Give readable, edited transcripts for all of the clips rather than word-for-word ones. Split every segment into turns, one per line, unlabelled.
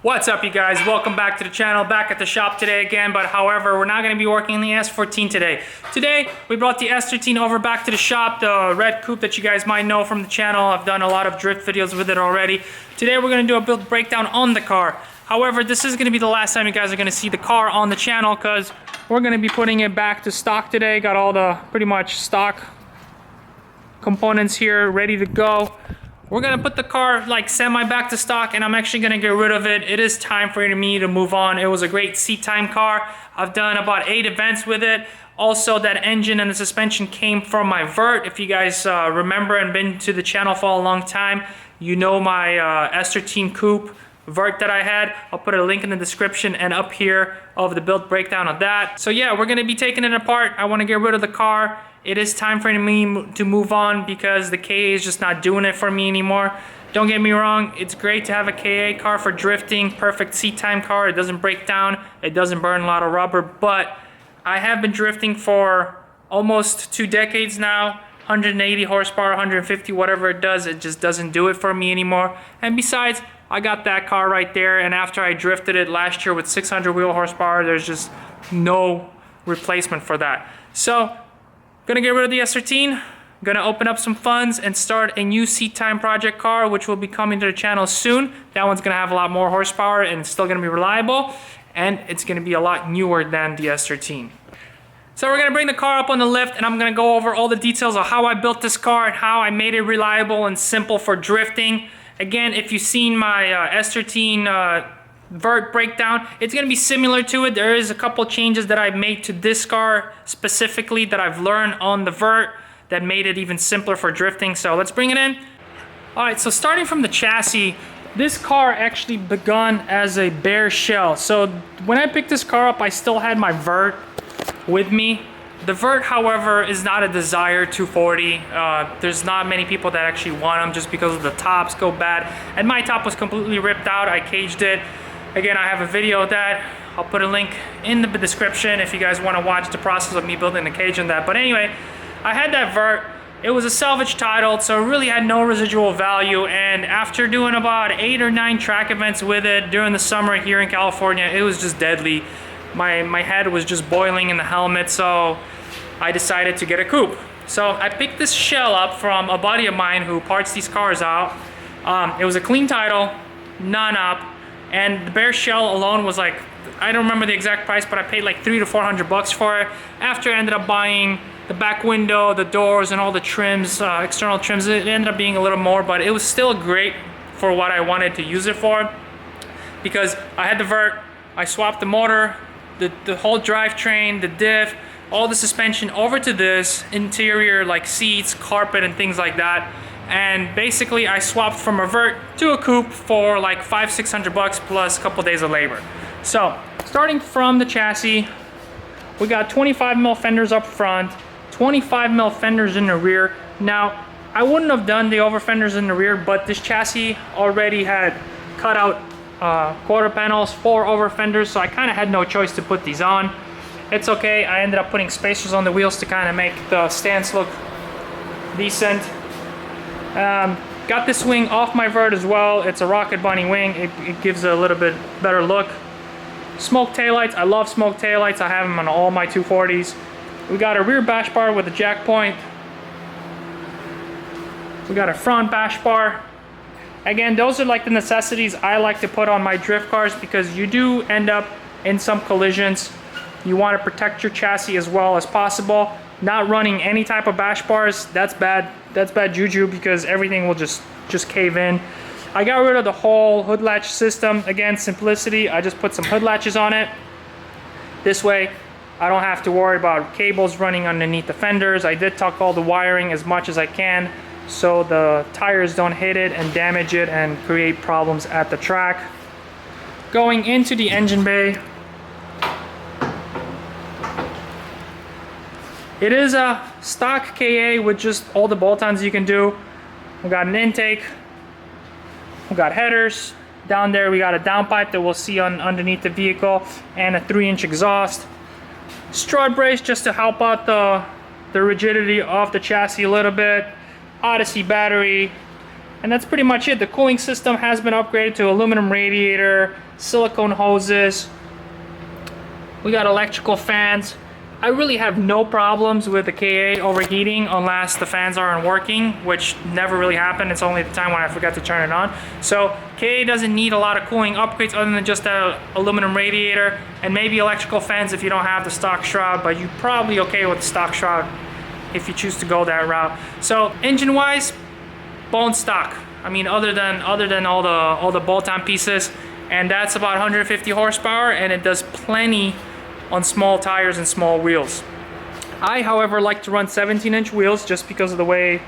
What's up, you guys? Welcome back to the channel, back at the shop today again, but however, we're not going to be working on the S14 today. Today, we brought the S13 over back to the shop, the red coupe that you guys might know from the channel. I've done a lot of drift videos with it already. Today, we're going to do a build breakdown on the car. However, this is going to be the last time you guys are going to see the car on the channel because we're going to be putting it back to stock today. Got all the pretty much stock components here ready to go. We're gonna put the car like semi back to stock, and I'm actually gonna get rid of it. It is time for me to move on. It was a great seat time car. I've done about 8 events with it. Also, that engine and the suspension came from my Vert. If you guys remember and been to the channel for a long time, you know my S13 Coupe Vert that I had. I'll put a link in the description and up here of the build breakdown of that. So yeah, we're gonna be taking it apart. I wanna get rid of the car. It is time for me to move on because the KA is just not doing it for me anymore. Don't get me wrong, it's great to have a KA car for drifting, perfect seat time car. It doesn't break down, it doesn't burn a lot of rubber, but I have been drifting for almost 2 decades now. 180 horsepower, 150, whatever it does, it just doesn't do it for me anymore. And besides, I got that car right there, and after I drifted it last year with 600 wheel horsepower, there's just no replacement for that. So, gonna get rid of the S13, gonna open up some funds and start a new seat time project car, which will be coming to the channel soon. That one's gonna have a lot more horsepower and it's still gonna be reliable, and it's gonna be a lot newer than the S13. So we're gonna bring the car up on the lift, and I'm gonna go over all the details of how I built this car and how I made it reliable and simple for drifting. Again, if you've seen my S13 Vert breakdown, it's going to be similar to it. There is a couple changes that I've made to this car specifically that I've learned on the Vert that made it even simpler for drifting. So let's bring it in. All right, so starting from the chassis, this car actually begun as a bare shell. So when I picked this car up, I still had my Vert with me. The Vert, however, is not a desired 240. There's not many people that actually want them just because of the tops go bad. And my top was completely ripped out. I caged it. Again, I have a video of that. I'll put a link in the description if you guys want to watch the process of me building the cage on that. But anyway, I had that Vert. It was a salvage title, so it really had no residual value. And after doing about 8 or 9 track events with it during the summer here in California, it was just deadly. My head was just boiling in the helmet, so I decided to get a coupe. So I picked this shell up from a buddy of mine who parts these cars out. It was a clean title, non-op. And the bare shell alone was like, I don't remember the exact price, but I paid like $300 to $400 for it. After I ended up buying the back window, the doors, and all the trims, external trims, it ended up being a little more, but it was still great for what I wanted to use it for. Because I had the Vert, I swapped the motor, the whole drivetrain, the diff, all the suspension over to this interior, like seats, carpet, and things like that. And basically I swapped from a Vert to a coupe for like $500–600 plus a couple days of labor. So starting from the chassis, we got 25mm fenders up front, 25mm fenders in the rear. Now I wouldn't have done the over fenders in the rear, but this chassis already had cut out quarter panels for over fenders, so I kind of had no choice to put these on. It's okay, I ended up putting spacers on the wheels to kind of make the stance look decent. Got this wing off my Vert as well. It's a Rocket Bunny wing. It gives it a little bit better look. Smoke taillights. I love smoke taillights. I have them on all my 240s. We got a rear bash bar with a jack point. We got a front bash bar. Again, those are like the necessities I like to put on my drift cars because you do end up in some collisions. You want to protect your chassis as well as possible. Not running any type of bash bars, that's bad. That's bad juju because everything will just cave in. I got rid of the whole hood latch system. Again, simplicity. I just put some hood latches on it. This way, I don't have to worry about cables running underneath the fenders. I did tuck all the wiring as much as I can so the tires don't hit it and damage it and create problems at the track. Going into the engine bay, it is a stock KA with just all the bolt-ons you can do. We got an intake, we got headers. Down there we got a downpipe that we'll see underneath the vehicle and a 3-inch exhaust. Strut brace just to help out the rigidity of the chassis a little bit. Odyssey battery, And that's pretty much it. The cooling system has been upgraded to aluminum radiator, silicone hoses. We got electrical fans. I really have no problems with the KA overheating unless the fans aren't working, which never really happened. It's only the time when I forgot to turn it on. So KA doesn't need a lot of cooling upgrades other than just a aluminum radiator and maybe electrical fans if you don't have the stock shroud, but you're probably okay with the stock shroud if you choose to go that route. So engine wise, bone stock. I mean, other than all the bolt-on pieces, and that's about 150 horsepower, and it does plenty on small tires and small wheels. I, however, like to run 17-inch wheels just because of the way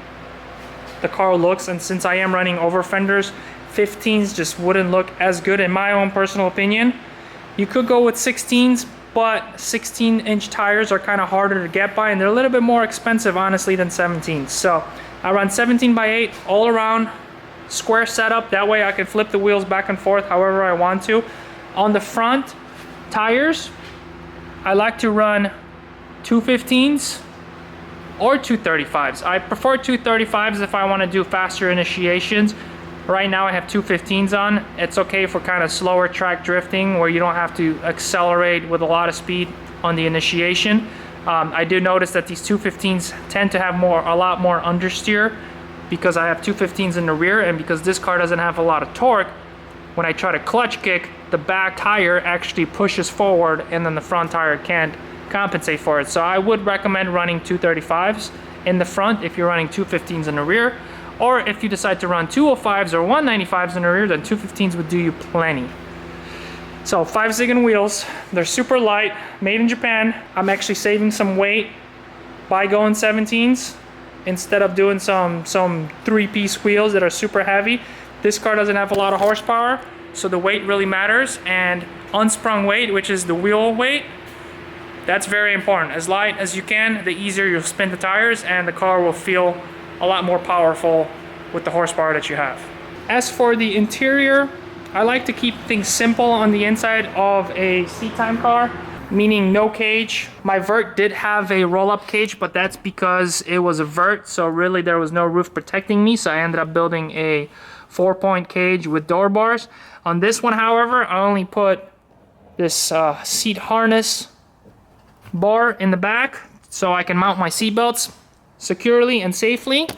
the car looks, and since I am running over fenders, 15s just wouldn't look as good in my own personal opinion. You could go with 16s, but 16-inch tires are kind of harder to get by, and they're a little bit more expensive, honestly, than 17s. So I run 17x8 all around square setup. That way I can flip the wheels back and forth however I want to. On the front tires, I like to run 215s or 235s. I prefer 235s if I want to do faster initiations. Right now I have 215s on. It's okay for kind of slower track drifting where you don't have to accelerate with a lot of speed on the initiation. I do notice that these 215s tend to have a lot more understeer because I have 215s in the rear, and because this car doesn't have a lot of torque, when I try to clutch kick, the back tire actually pushes forward and then the front tire can't compensate for it. So I would recommend running 235s in the front if you're running 215s in the rear, or if you decide to run 205s or 195s in the rear, then 215s would do you plenty. So 5 Ziggin wheels, they're super light, made in Japan. I'm actually saving some weight by going 17s instead of doing some 3-piece wheels that are super heavy. This car doesn't have a lot of horsepower, so the weight really matters, and unsprung weight, which is the wheel weight, that's very important. As light as you can, the easier you'll spin the tires, and the car will feel a lot more powerful with the horsepower that you have. As for the interior, I like to keep things simple on the inside of a seat time car, meaning no cage. My Vert did have a roll-up cage, but that's because it was a Vert, so really there was no roof protecting me, so I ended up building a 4-point cage with door bars. On this one, however, I only put this seat harness bar in the back so I can mount my seat belts securely and safely.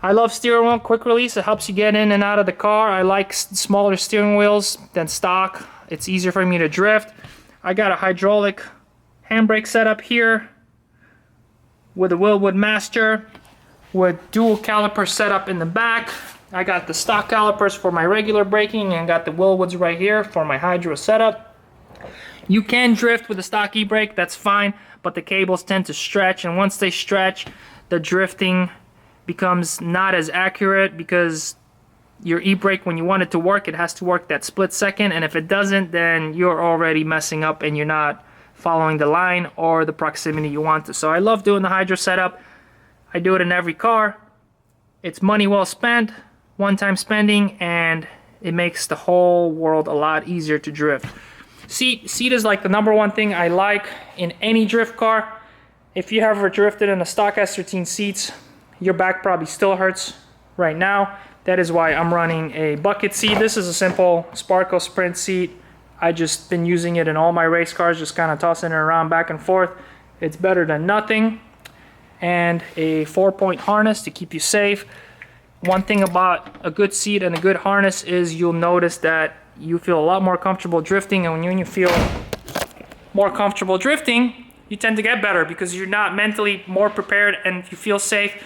I love steering wheel quick release. It helps you get in and out of the car. I like smaller steering wheels than stock. It's easier for me to drift. I got a hydraulic handbrake setup here with a Willwood Master with dual caliper setup in the back. I got the stock calipers for my regular braking and got the Willwoods right here for my hydro setup. You can drift with a stock e-brake, that's fine, but the cables tend to stretch, and once they stretch, the drifting becomes not as accurate because your e-brake, when you want it to work, it has to work that split second, and if it doesn't, then you're already messing up and you're not following the line or the proximity you want to. So I love doing the hydro setup. I do it in every car. It's money well spent, one-time spending, and it makes the whole world a lot easier to drift. Seat is like the #1 thing I like in any drift car. If you ever drifted in a stock S13 seats, your back probably still hurts right now. That is why I'm running a bucket seat. This is a simple Sparco Sprint seat. I just been using it in all my race cars, just kind of tossing it around back and forth. It's better than nothing. And a 4-point harness to keep you safe. One thing about a good seat and a good harness is you'll notice that you feel a lot more comfortable drifting, and when you feel more comfortable drifting, you tend to get better because you're not mentally more prepared and you feel safe.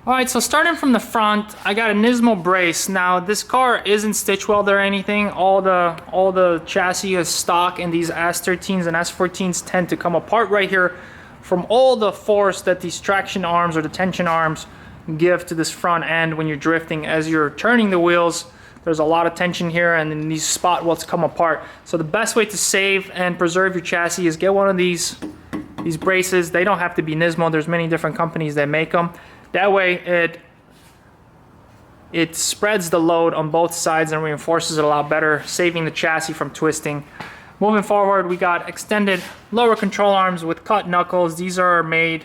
Alright, so starting from the front, I got a Nismo brace. Now this car isn't stitch welded or anything. All the chassis is stock, and these S13s and S14s tend to come apart right here from all the force that these traction arms or the tension arms give to this front end when you're drifting. As you're turning the wheels, there's a lot of tension here, and then these spot welds come apart. So the best way to save and preserve your chassis is get one of these braces. They don't have to be Nismo. There's many different companies that make them. That way it spreads the load on both sides and reinforces it a lot better, saving the chassis from twisting. Moving forward, we got extended lower control arms with cut knuckles. These are made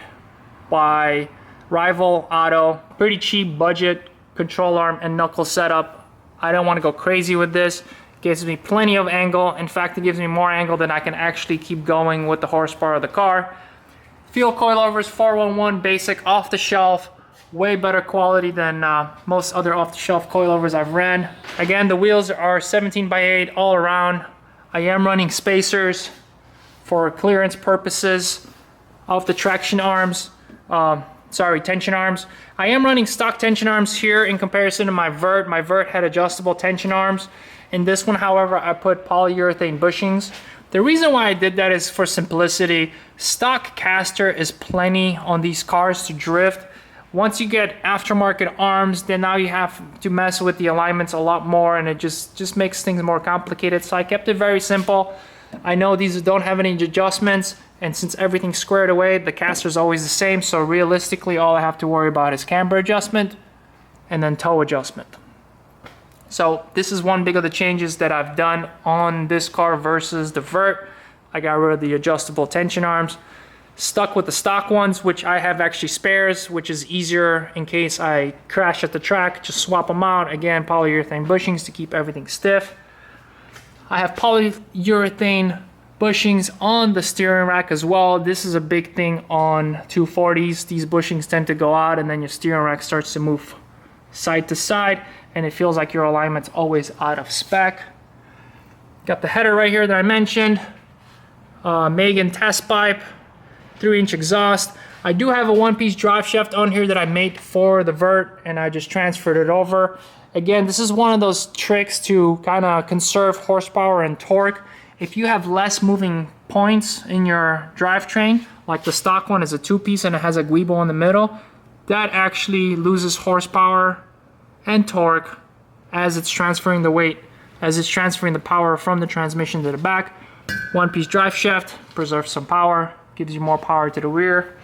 by Rival Auto. Pretty cheap budget control arm and knuckle setup. I don't want to go crazy with this. It gives me plenty of angle. In fact, it gives me more angle than I can actually keep going with the horsepower of the car. Fuel coilovers, 411 basic, off the shelf. Way better quality than most other off-the-shelf coilovers I've ran. Again, the wheels are 17x8 all around. I am running spacers for clearance purposes of the traction arms. Tension arms. I am running stock tension arms here in comparison to my Vert. My Vert had adjustable tension arms. In this one, however, I put polyurethane bushings. The reason why I did that is for simplicity. Stock caster is plenty on these cars to drift. Once you get aftermarket arms, then now you have to mess with the alignments a lot more, and it just makes things more complicated. So I kept it very simple. I know these don't have any adjustments, and since everything's squared away, the caster is always the same. So realistically, all I have to worry about is camber adjustment and then toe adjustment. So this is one big of the changes that I've done on this car versus the Vert. I got rid of the adjustable tension arms. Stuck with the stock ones, which I have actually spares, which is easier in case I crash at the track. Just swap them out. Again, polyurethane bushings to keep everything stiff. I have polyurethane bushings on the steering rack as well. This is a big thing on 240s. These bushings tend to go out and then your steering rack starts to move side to side and it feels like your alignment's always out of spec. Got the header right here that I mentioned. Megan test pipe. 3-inch exhaust. I do have a one-piece drive shaft on here that I made for the Vert, and I just transferred it over. Again, this is one of those tricks to kind of conserve horsepower and torque. If you have less moving points in your drivetrain, like the stock one is a 2-piece and it has a guibo in the middle, that actually loses horsepower and torque as it's transferring the weight, as it's transferring the power from the transmission to the back. One-piece drive shaft preserves some power, gives you more power to the rear.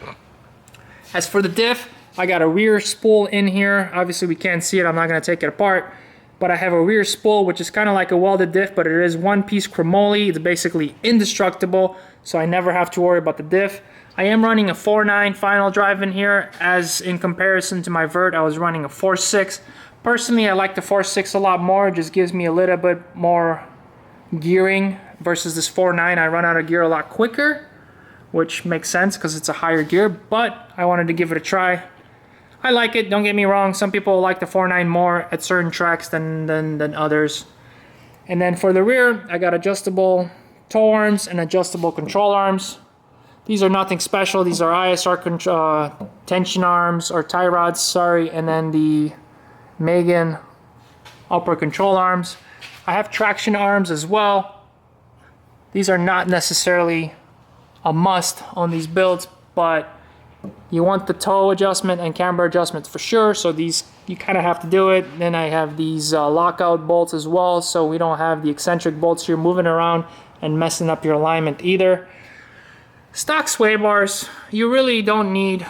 As for the diff, I got a rear spool in here. Obviously we can't see it, I'm not going to take it apart, but I have a rear spool which is kind of like a welded diff, but it is one-piece chromoly. It's basically indestructible, so I never have to worry about the diff. I am running a 4.9 final drive in here, as in comparison to my Vert I was running a 4.6. Personally, I like the 4.6 a lot more. It just gives me a little bit more gearing versus this 4.9. I run out of gear a lot quicker, which makes sense because it's a higher gear, but I wanted to give it a try. I like it, don't get me wrong. Some people like the 4.9 more at certain tracks than others. And then for the rear, I got adjustable toe arms and adjustable control arms. These are nothing special. These are ISR tension arms, or tie rods, sorry, and then the Megan upper control arms. I have traction arms as well. These are not necessarily a must on these builds, but you want the toe adjustment and camber adjustment for sure, so these you kind of have to do it. Then I have these lockout bolts as well, so we don't have the eccentric bolts here moving around and messing up your alignment either. Stock sway bars, you really don't need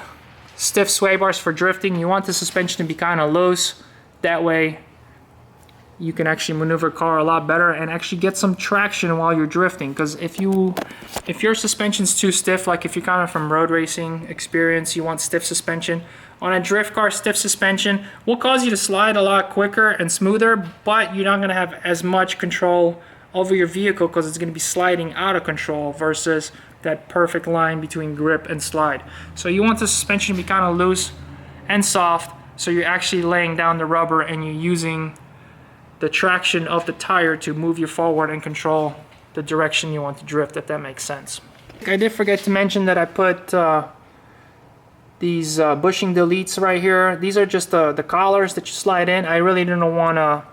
stiff sway bars for drifting. You want the suspension to be kind of loose, that way you can actually maneuver car a lot better and actually get some traction while you're drifting. Because if your suspension's too stiff, like if you're coming from road racing experience, you want stiff suspension. On a drift car, stiff suspension will cause you to slide a lot quicker and smoother, but you're not going to have as much control over your vehicle because it's going to be sliding out of control versus that perfect line between grip and slide. So you want the suspension to be kind of loose and soft, so you're actually laying down the rubber and you're using the traction of the tire to move you forward and control the direction you want to drift, if that makes sense. I did forget to mention that I put these bushing deletes right here. These are just the collars that you slide in. I really didn't want to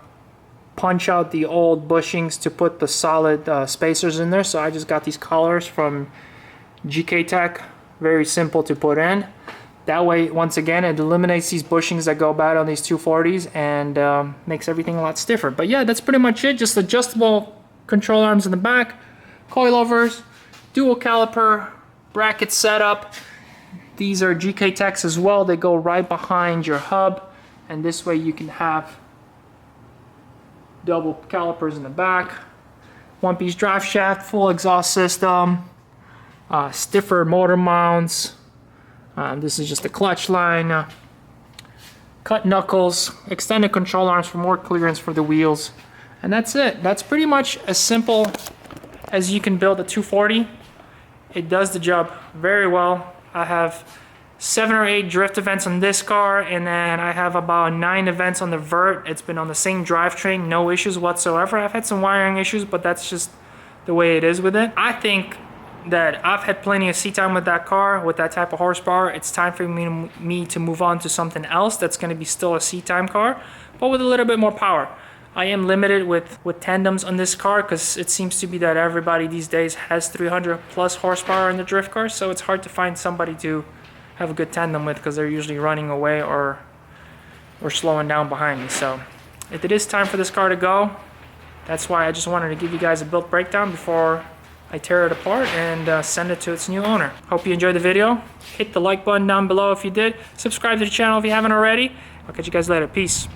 punch out the old bushings to put the solid spacers in there, so I just got these collars from GK Tech. Very simple to put in. That way, once again, it eliminates these bushings that go bad on these 240s and makes everything a lot stiffer. But yeah, that's pretty much it. Just adjustable control arms in the back, coilovers, dual caliper, bracket setup. These are GK Techs as well. They go right behind your hub, and this way you can have double calipers in the back. One-piece drive shaft, full exhaust system, stiffer motor mounts. This is just a clutch line, cut knuckles, extended control arms for more clearance for the wheels. And that's it. That's pretty much as simple as you can build a 240. It does the job very well. I have 7 or 8 drift events on this car, and then I have about 9 events on the Vert. It's been on the same drivetrain, no issues whatsoever. I've had some wiring issues, but that's just the way it is with it. I think that I've had plenty of seat time with that car, with that type of horsepower. It's time for me to move on to something else that's going to be still a seat time car, but with a little bit more power. I am limited with tandems on this car because it seems to be that everybody these days has 300 plus horsepower in the drift cars, so it's hard to find somebody to have a good tandem with because they're usually running away or slowing down behind me. So if it is time for this car to go, that's why I just wanted to give you guys a build breakdown before I tear it apart and send it to its new owner. Hope you enjoyed the video. Hit the like button down below if you did. Subscribe to the channel if you haven't already. I'll catch you guys later. Peace.